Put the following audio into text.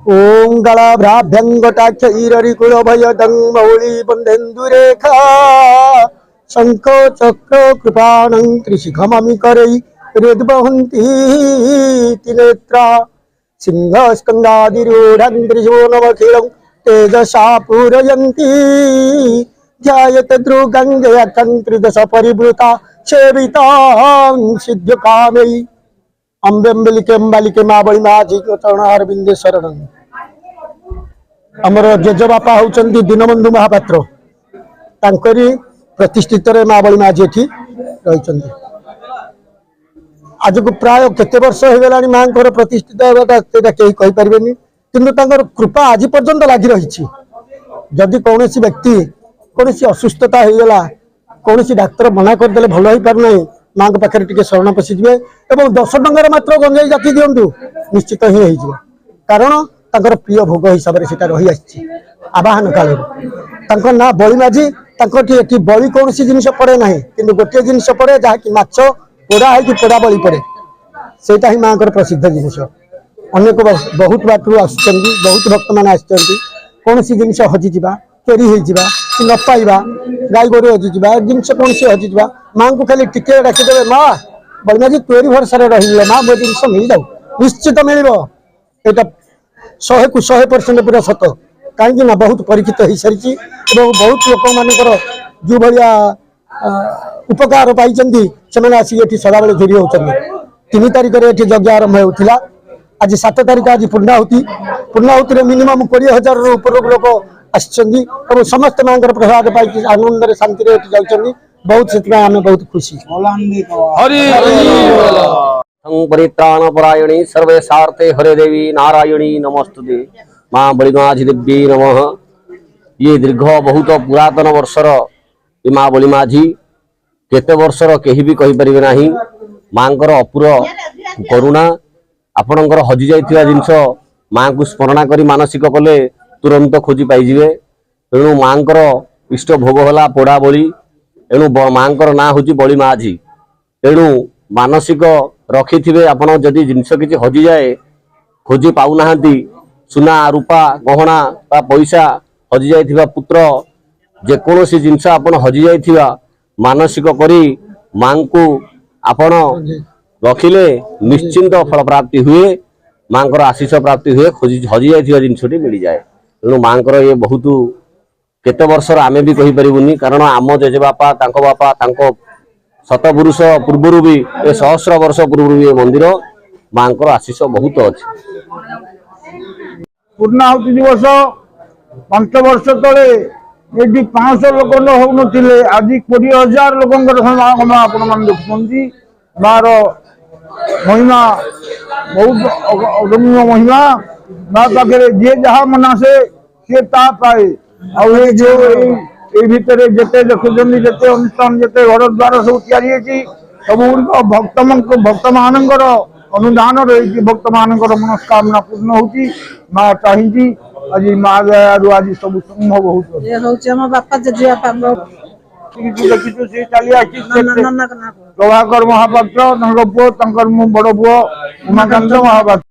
ओं गलाभ्राभ्यंगटाक्षरकुलभयदं मौली बंधेन्दुरेखा शंख चक्र कृपाणं त्रिशिखममिकरै हृद्वहन्ती नेत्रा सिंहस्कन्धादिरूढं त्रिशूलमखिलं तेजसा पूरयन्ती ध्यायते ध्रुवं जयकं त्रिदश परिवृता सेवितां सिद्ध्यकामै अम्बेम्बलिके अम्बालिके माँ बड़ी माँ जी चरणारविंदे शरण। आमर जेजेबापा होउचंदी दीनबंधु महापात्र तांकरी प्रतिष्ठित माँ बड़ी माँ जी एठी रहिचंदी। आज को प्राय केते वर्ष हो गलानी माँ को प्रतिष्ठित होगा कहीं कहि परिबेनी किंतु तांकर कृपा आज पर्यंत लागि रहिछि। जदि कौनसी व्यक्ति कौनसी असुस्थता हो गला कौनसी डाक्टर मना करदे भल हो पार नहीं माँ के पाखे टे शरण पशिजे और 10 टंकार मात्र गंजेई जाति दिंतु निश्चित ही हो कारण तांकर प्रिय भोग हिसाब से रही आसी आवाहन काल ना बड़ी माझी बड़ी कौन जिन पड़े ना कि गोटे जिन पड़े जहाँकि माछ पोड़ा है कि पोड़ा बड़ी पड़े सेटा ही माँ प्रसिद्ध जिनस अनेक बहुत बाटू बहुत भक्त मैंने कौन जिन हजिजा चोरी हो न पाइबा गाई गोरु हजिजा जिनस कौन हजिजा माँ को खाली टिके डाकिदेवे माँ बड़ी माझी तोरी भरसा रही माँ मो जिन मिल जाऊ निश्चित मिल 100 को 100% पूरा सत कहीं बहुत परीक्षित हो सारी बहुत लोक मान जो भाया उपकार पाई से आसिक सदा बेले जोड़ी होती 3 तारिख में यज्ञ आरंभ होता आज 7 तारिख आज पूर्णाहुति मिनिमम 20,000 ऊपर लोक आसछन्ती और समस्त माँ प्रसाद पाई आनंद शांति जाऊँ बहुत से बहुत खुशी। परित्राणपरायणी सर्वेशार्थे हरे देवी नारायणी नमस्तुते माँ बलिमाझी देवी नमः। ये दीर्घ बहुत पुरातन वर्षर माँ बलिमाझी केते वर्षर केही भी कहि परिबे नाही माँ अपूर करुणा आपणकर हजि जाइथिबा जिंस माँ को स्मरण करी मानसिक कले तुरंत खोजी पाइजिबे। तेणु माँ इष्ट भोग होला पोड़ा बलि एणु माँ ना हूँ बलिमाझी तेणु मानसिक रखि थे आपड़ जदि जिनस किसी हजि जाए खोजी पाऊना सुना रूपा गहना बा पैसा हजि जाइथिबा पुत्र जेकोसी जिनस आपड़ हजि जाइथिबा मानसिक करी माँ को आपण रखिले निश्चिंत फल प्राप्ति हुए माँ आशीष प्राप्ति हुए खोजी हजि जाइथिबा जिनसटी मिल जाए। तेणु माँ ये बहुत केते वर्षर आमे भी कहि परिबुनी कारण आम जेजेबापा तांको बापा तांको शतपुरुष पूर्वर भी 100 वर्ष पूर्व भी मंदिर माँ आशीष बहुत अच्छे। पूर्णाहुति दिवस 5 वर्ष तले ये 500 लोक हो आज 20,000 लोक समागम आपण मान देखुं मार महिमा बहुत अगम्य महिमा माँ पाखे जी जहाँ मना से पाए भितर जिते देखुं जिते अनुष्ठान जिते घर द्वार सब सब भक्त मानकर अनुदान रही भक्त मानकर मनस्कामना पूर्ण होती माँ चाही आज माँ दया आज सब संभव होता देखी चली प्रभाकर महापात्र पुओ मो बड़ पुओ उमाकांत महापात्र।